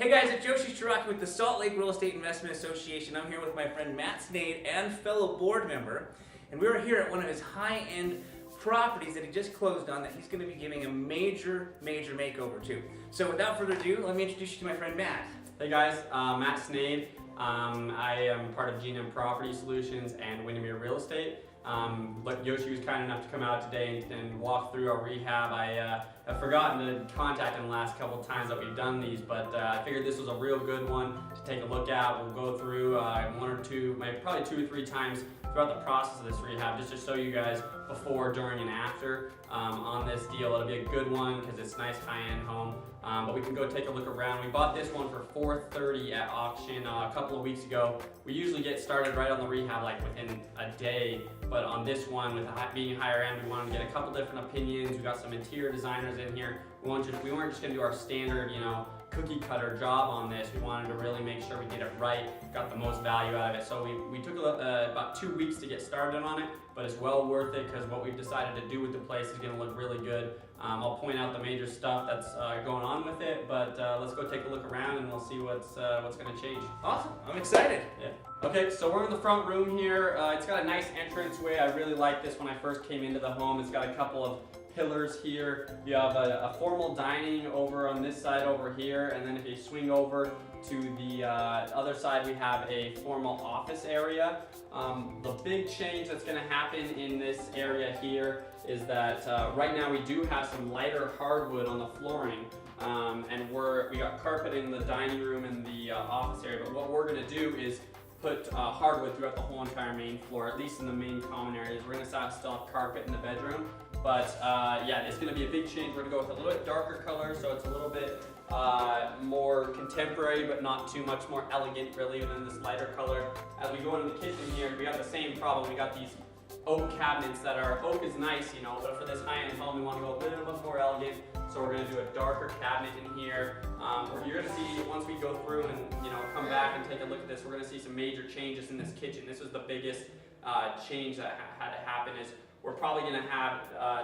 Hey guys, it's Yoshi Shiraki with the Salt Lake Real Estate Investment Association. I'm here with my friend Matt Sneyd and fellow board member, and we're here at one of his high-end properties that he just closed on that he's going to be giving a major makeover to. So without further ado, let me introduce you to my friend Matt. Hey guys, Matt Sneyd. I am part of G&M Property Solutions and Windermere Real Estate. But Yoshi was kind enough to come out today and walk through our rehab. I've forgotten to contact him the last couple of times that we've done these, but I figured this was a real good one to take a look at. We'll go through one or two, maybe probably 2 or 3 times throughout the process of this rehab, just to show you guys before, during, and after on this deal. It'll be a good one because it's a nice high-end home. But we can go take a look around. We bought this one for $430 at auction a couple of weeks ago. We usually get started right on the rehab like within a day, but on this one, with being higher end, we wanted to get a couple different opinions. We got some interior designers in here. We weren't just going to do our standard, cookie cutter job on this. We wanted to really make sure we did it right, got the most value out of it. So we took about 2 weeks to get started on it, but it's well worth it because what we've decided to do with the place is going to look really good. I'll point out the major stuff that's going on with it, but let's go take a look around and we'll see what's going to change. Awesome, I'm excited. Yeah. Okay, so we're in the front room here. It's got a nice entranceway. I really liked this when I first came into the home. It's got a couple of pillars here. You have a formal dining over on this side over here, and then if you swing over to the other side, we have a formal office area. The big change that's going to happen in this area here is that right now we do have some lighter hardwood on the flooring, and we got carpet in the dining room and the office area, but what we're going to do is put hardwood throughout the whole entire main floor, at least in the main common areas. We're going to still have carpet in the bedroom, but yeah, it's going to be a big change. We're going to go with a little bit darker color, so it's a little bit more contemporary, but not too much more elegant really than this lighter color. As we go into the kitchen here, we got the same problem. We got these oak cabinets that are, oak is nice, but for this high-end home, we want to go a little bit more elegant. So we're going to do a darker cabinet in here. You're going to see, once we go through and come back and take a look at this, we're going to see some major changes in this kitchen. This was the biggest change that had to happen. Is we're probably going to have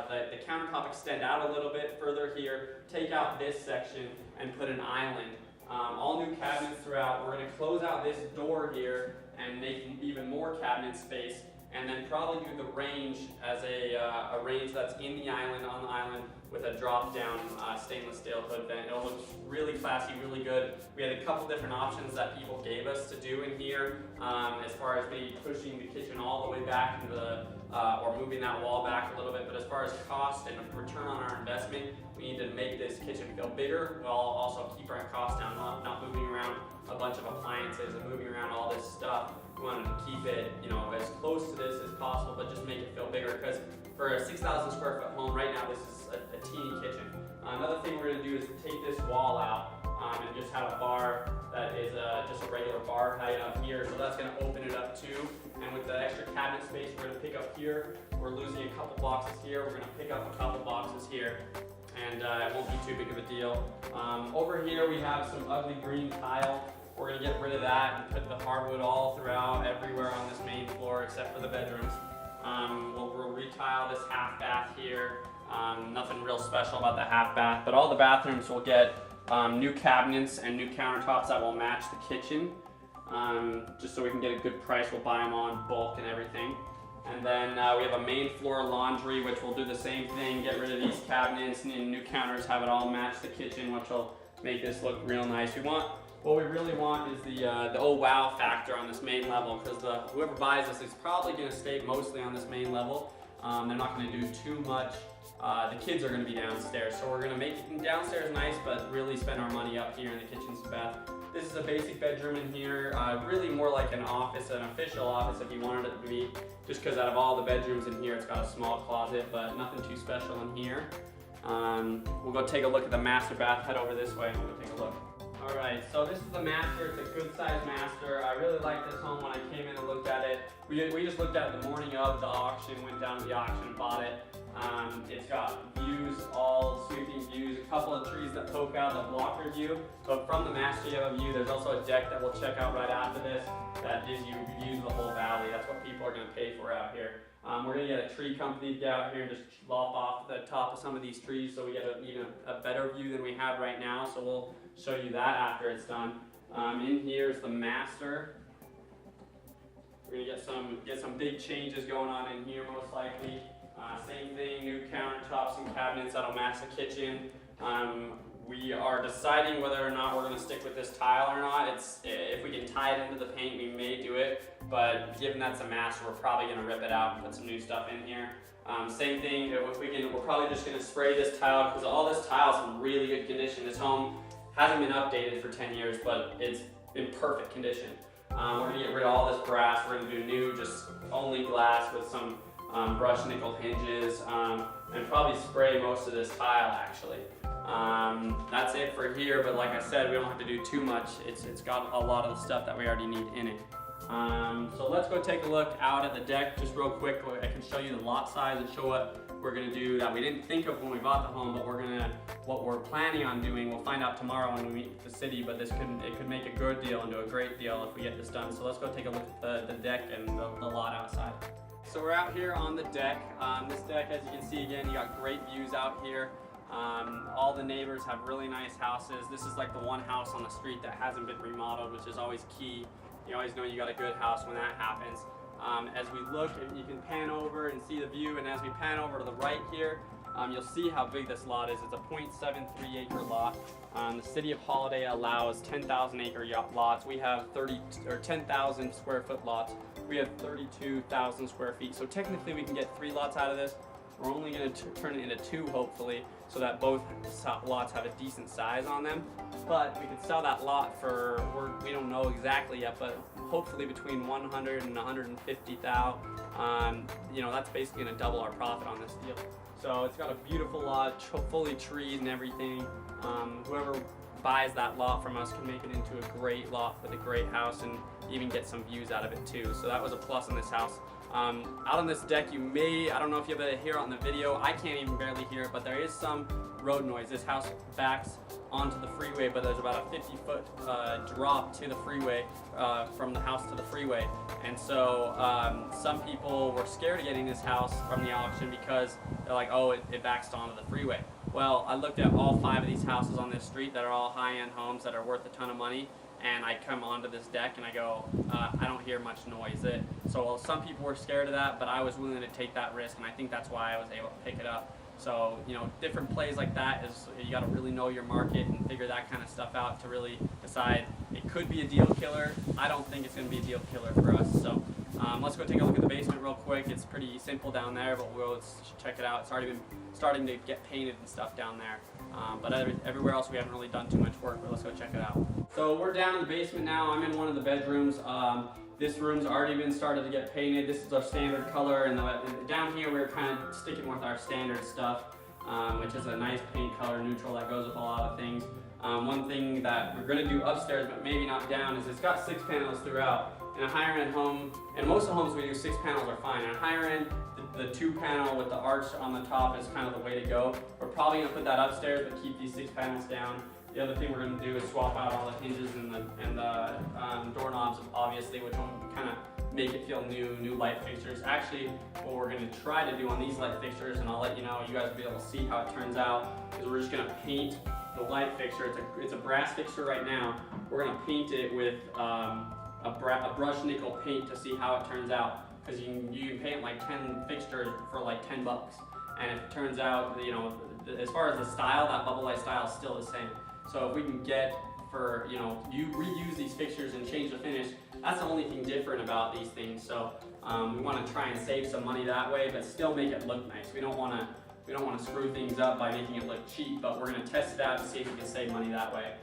the countertop extend out a little bit further here, take out this section, and put an island. All new cabinets throughout. We're going to close out this door here and make even more cabinet space, and then probably do the range as a range that's in the island, on the island, with a drop-down stainless steel hood vent. It'll look really classy, really good. We had a couple different options that people gave us to do in here, as far as maybe pushing the kitchen all the way back into the, or moving that wall back a little bit. But as far as cost and return on our investment, we need to make this kitchen feel bigger while also keep our costs down, not moving around a bunch of appliances and moving around all this stuff. We wanted to keep it, as close to this as possible, but just make it feel bigger, because for a 6,000 square foot home right now, this is a teeny kitchen. Another thing we're going to do is take this wall out and just have a bar that is just a regular bar height up here. So that's going to open it up too. And with the extra cabinet space we're going to pick up here, we're losing a couple boxes here. We're going to pick up a couple boxes here, and it won't be too big of a deal. Over here we have some ugly green tile. We're going to get rid of that and put the hardwood all throughout everywhere on this main floor except for the bedrooms. We'll retile this half bath here. Nothing real special about the half bath, but all the bathrooms will get new cabinets and new countertops that will match the kitchen. Just so we can get a good price, we'll buy them all in bulk and everything. And then we have a main floor laundry, which will do the same thing, get rid of these cabinets and new counters, have it all match the kitchen, which will make this look real nice. What we really want is the oh wow factor on this main level, because whoever buys this is probably going to stay mostly on this main level. They're not going to do too much. The kids are going to be downstairs, so we're going to make it downstairs nice, but really spend our money up here in the kitchen's bath. This is a basic bedroom in here, really more like an office, an official office if you wanted it to be, just because out of all the bedrooms in here, it's got a small closet, but nothing too special in here. We'll go take a look at the master bath. Head over this way and we'll go take a look. Alright, so this is the master. It's a good sized master. I really liked this home when I came in and looked at it. We just looked at it the morning of the auction, went down to the auction and bought it. It's got views, all sweeping views, a couple of trees that poke out that block your view. But from the master you have a view. There's also a deck that we'll check out right after this that gives you views of the whole valley. That's what people are going to pay for out here. We're going to get a tree company to get out here and just lop off the top of some of these trees so we get even a better view than we have right now. So we'll show you that after it's done. In here is the master. We're gonna get some big changes going on in here most likely. Same thing, new countertops and cabinets that'll match the kitchen. We are deciding whether or not we're going to stick with this tile or not. If we can tie it into the paint, we may do it, but given that's a master, we're probably going to rip it out and put some new stuff in here. Same thing, we're probably just going to spray this tile because all this tile is in really good condition. This home hasn't been updated for 10 years, but it's in perfect condition. We're going to get rid of all this brass. We're going to do new, just only glass with some brushed nickel hinges, and probably spray most of this tile actually. That's it for here, but like I said, we don't have to do too much. It's got a lot of the stuff that we already need in it. So let's go take a look out at the deck just real quick. I can show you the lot size and show what we're gonna do that we didn't think of when we bought the home, but what we're planning on doing. We'll find out tomorrow when we meet with the city, but it could make a good deal into a great deal if we get this done. So let's go take a look at the deck and the lot outside. So we're out here on the deck. This deck, as you can see again, you got great views out here. All the neighbors have really nice houses. This is like the one house on the street that hasn't been remodeled, which is always key. You always know you got a good house when that happens. As we look, you can pan over and see the view, and as we pan over to the right here, you'll see how big this lot is. It's a 0.73 acre lot. The city of Holladay allows 10,000 acre lots. We have 10,000 square foot lots. We have 32,000 square feet. So technically we can get 3 lots out of this. We're only going to turn it into 2 hopefully, so that both lots have a decent size on them. But we could sell that lot for, we don't know exactly yet, but hopefully between 100 and 150,000. You know, that's basically going to double our profit on this deal. So it's got a beautiful lot, fully treed and everything. Whoever buys that lot from us can make it into a great lot with a great house and even get some views out of it too. So that was a plus on this house. Out on this deck, I don't know if you'll be able to hear it on the video. I can't even barely hear it, but there is some road noise. This house backs onto the freeway, but there's about a 50-foot drop to the freeway from the house to the freeway. And so some people were scared of getting this house from the auction because they're like, oh, it backs onto the freeway. Well, I looked at all 5 of these houses on this street that are all high-end homes that are worth a ton of money, and I come onto this deck and I go, I don't hear much noise. So some people were scared of that, but I was willing to take that risk, and I think that's why I was able to pick it up. So, you know, different plays like that is, you got to really know your market and figure that kind of stuff out to really decide. It could be a deal killer. I don't think it's going to be a deal killer for us. So let's go take a look at the basement real quick. It's pretty simple down there, but let's check it out. It's already been starting to get painted and stuff down there. But everywhere else we haven't really done too much work, but let's go check it out. So we're down in the basement now. I'm in one of the bedrooms. This room's already been started to get painted. This is our standard color, and down here we're kind of sticking with our standard stuff, which is a nice paint color neutral that goes with a lot of things. One thing that we're going to do upstairs, but maybe not down, is it's got 6 panels throughout. In a higher end home, and most of the homes we do 6 panels are fine. In a higher end, the 2 panel with the arch on the top is kind of the way to go. We're probably going to put that upstairs, but keep these 6 panels down. The other thing we're going to do is swap out all the hinges and the doorknobs, obviously, which will kind of make it feel new light fixtures. Actually, what we're going to try to do on these light fixtures, and I'll let you know, you guys will be able to see how it turns out, is we're just going to paint the light fixture. It's a brass fixture right now. We're going to paint it with a brushed nickel paint to see how it turns out, because you can paint like 10 fixtures for like $10, and if it turns out, you know, as far as the style, that bubble light style is still the same. So if we can get, for, you know, you reuse these fixtures and change the finish, that's the only thing different about these things. So we want to try and save some money that way, but still make it look nice. We don't want to screw things up by making it look cheap, but we're going to test it out and see if we can save money that way.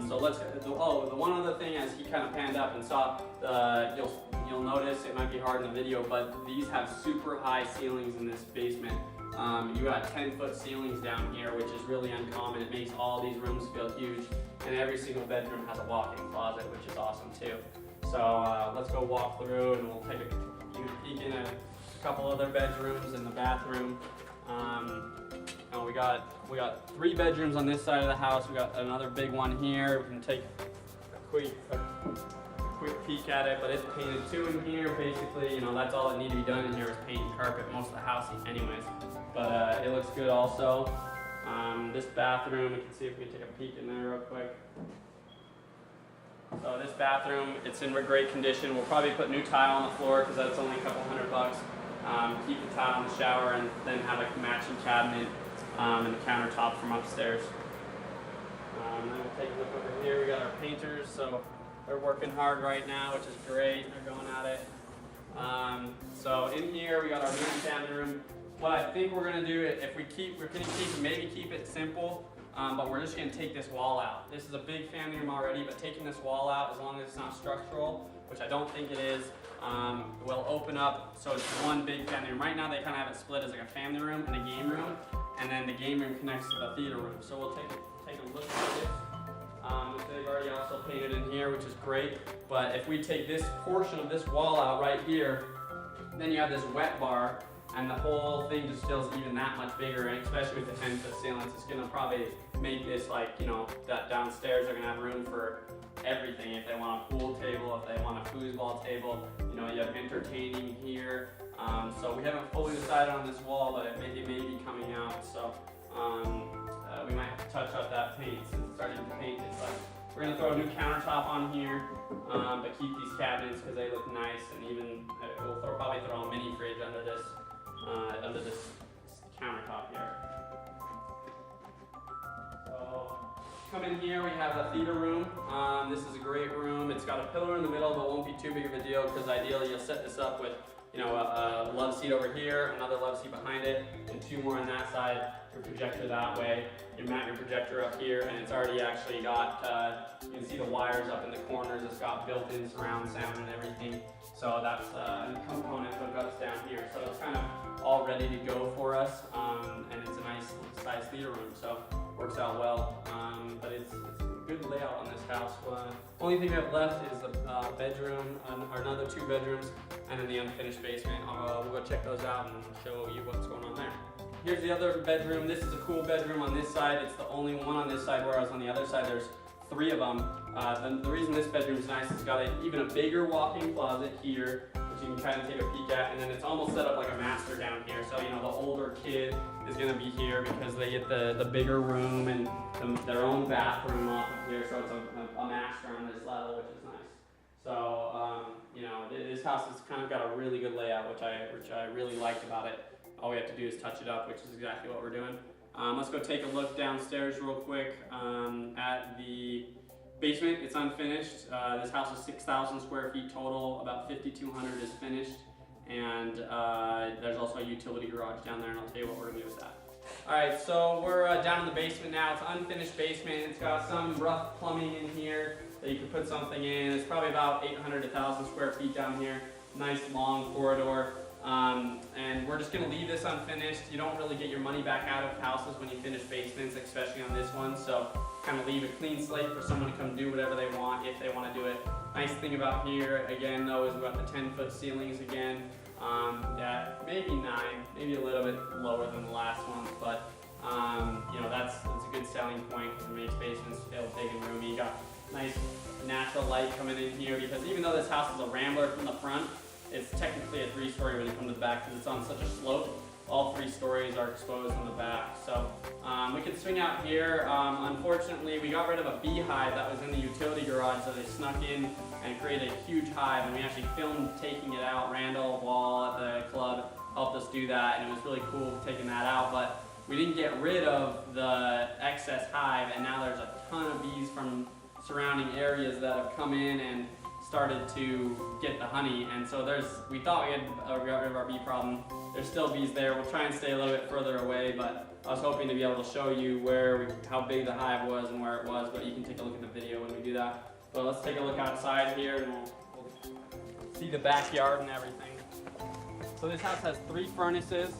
So let's. The one other thing, as he kind of panned up and saw, you'll notice it might be hard in the video, but these have super high ceilings in this basement. You got 10-foot ceilings down here, which is really uncommon. It makes all these rooms feel huge, and every single bedroom has a walk-in closet, which is awesome too. So let's go walk through, and we'll take a peek in a couple other bedrooms and the bathroom. And we got 3 bedrooms on this side of the house. We got another big one here. We can take a quick peek at it, but it's painted too in here. Basically, you know, that's all that needed to be done in here is paint and carpet most of the house anyways. But it looks good also. This bathroom, we can see if we can take a peek in there real quick. So this bathroom, it's in great condition. We'll probably put new tile on the floor because that's only a couple $100. Keep the tile in the shower and then have a matching cabinet and the countertop from upstairs. Then we'll take a look over here. We got our painters, so they're working hard right now, which is great. They're going at it. So in here we got our main family room. What I think we're gonna do, if we're gonna maybe keep it simple, but we're just gonna take this wall out. This is a big family room already, but taking this wall out, as long as it's not structural, which I don't think it is, will open up so it's one big family room. Right now they kind of have it split as like a family room and a game room, and then the game room connects to the theater room. So we'll take a look at this. They've already also painted in here, which is great. But if we take this portion of this wall out right here, then you have this wet bar, and the whole thing just feels even that much bigger, and especially with the 10-foot ceilings, it's gonna probably make this like, you know, that downstairs are gonna have room for everything. If they want a pool table, if they want a foosball table, you know, you have entertaining here. So we haven't fully decided on this wall, but it may be coming out. So we might have to touch up that paint since it's starting to paint it. But we're gonna throw a new countertop on here, but keep these cabinets because they look nice, and even we'll probably throw a mini fridge under this countertop here. So come in here, we have a theater room. This is a great room. It's got a pillar in the middle, but won't be too big of a deal because ideally you'll set this up with, you know, a love seat over here, another love seat behind it, and two more on that side. Your projector that way. You mount your projector up here, and it's already actually got, you can see the wires up in the corners. It's got built-in surround sound and everything. So that's a component that got us down here. So it's kind of all ready to go for us, and it's a nice size theater room, so works out well. But it's a good layout on this house. Only thing we have left is a bedroom, or another 2 bedrooms, and then the unfinished basement. We'll go check those out and show you what's going on there. Here's the other bedroom. This is a cool bedroom on this side. It's the only one on this side, whereas on the other side there's 3 of them. The reason this bedroom is nice, it's got even a bigger walk-in closet here, which you can kind of take a peek at, and then it's almost set up like a master down here. So, you know, the older kid is going to be here because they get the bigger room and their own bathroom off of here. So it's a master on this level, which is nice. So, you know, this house has kind of got a really good layout, which I really liked about it. All we have to do is touch it up, which is exactly what we're doing. Let's go take a look downstairs real quick at the basement. It's unfinished. This house is 6,000 square feet total. About 5,200 is finished. And there's also a utility garage down there, and I'll tell you what we're gonna do with that. All right, so we're down in the basement now. It's an unfinished basement. It's got some rough plumbing in here that you can put something in. It's probably about 800 to 1,000 square feet down here. Nice long corridor. And we're just going to leave this unfinished. You don't really get your money back out of houses when you finish basements, especially on this one. So kind of leave a clean slate for someone to come do whatever they want if they want to do it. Nice thing about here, again, though, is we've got the 10-foot ceilings again. Yeah, maybe 9, maybe a little bit lower than the last one, but you know, that's a good selling point because it makes basements feel big and roomy. You got nice natural light coming in here because even though this house is a rambler from the front, it's technically a 3-story when you come to the back because it's on such a slope. All 3 stories are exposed on the back. So we can swing out here. Unfortunately, we got rid of a beehive that was in the utility garage, so they snuck in and created a huge hive, and we actually filmed taking it out. Randall Wall at the club helped us do that, and it was really cool taking that out, but we didn't get rid of the excess hive, and now there's a ton of bees from surrounding areas that have come in and started to get the honey, and so we thought we had got rid of our bee problem. There's still bees there. We'll try and stay a little bit further away, but I was hoping to be able to show you how big the hive was and where it was, but you can take a look at the video when we do that. But let's take a look outside here and we'll see the backyard and everything. So this house has 3 furnaces,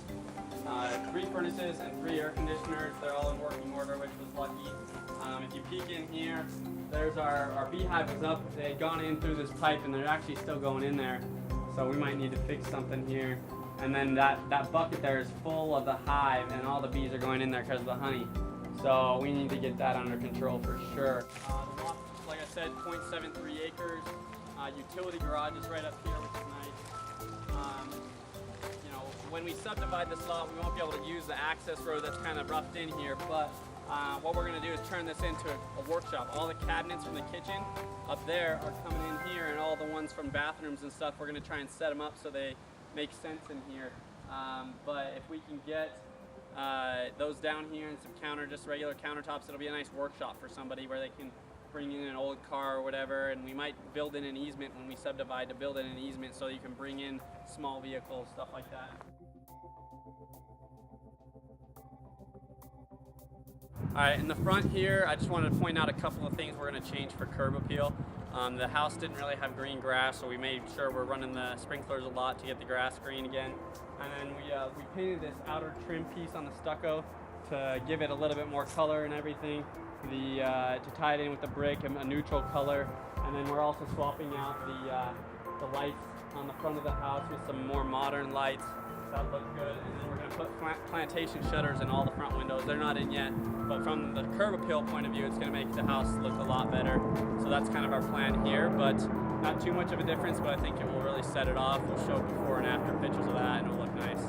3 furnaces and 3 air conditioners. They're all in working order, which was lucky. If you peek in here, there's our beehive was up. They had gone in through this pipe and they're actually still going in there. So we might need to fix something here. And then that bucket there is full of the hive and all the bees are going in there because of the honey. So we need to get that under control for sure. The lot, like I said, 0.73 acres. Utility garage is right up here, which is nice. You know, when we subdivide this lot, we won't be able to use the access road that's kind of roughed in here, but what we're going to do is turn this into a workshop. All the cabinets from the kitchen up there are coming in here, and all the ones from bathrooms and stuff, we're going to try and set them up so they make sense in here. But if we can get those down here and some just regular countertops, it'll be a nice workshop for somebody where they can bring in an old car or whatever, and we might build in an easement when we subdivide to build in an easement so you can bring in small vehicles, stuff like that. Alright, in the front here, I just wanted to point out a couple of things we're going to change for curb appeal. The house didn't really have green grass, so we made sure we're running the sprinklers a lot to get the grass green again. And then we painted this outer trim piece on the stucco to give it a little bit more color and everything, to tie it in with the brick, a neutral color. And then we're also swapping out the lights on the front of the house with some more modern lights. That look good. And then we're going to put plantation shutters in all the front windows. They're not in yet, but from the curb appeal point of view, it's going to make the house look a lot better. So that's kind of our plan here, but not too much of a difference, but I think it will really set it off. We'll show before and after pictures of that, and it'll look nice.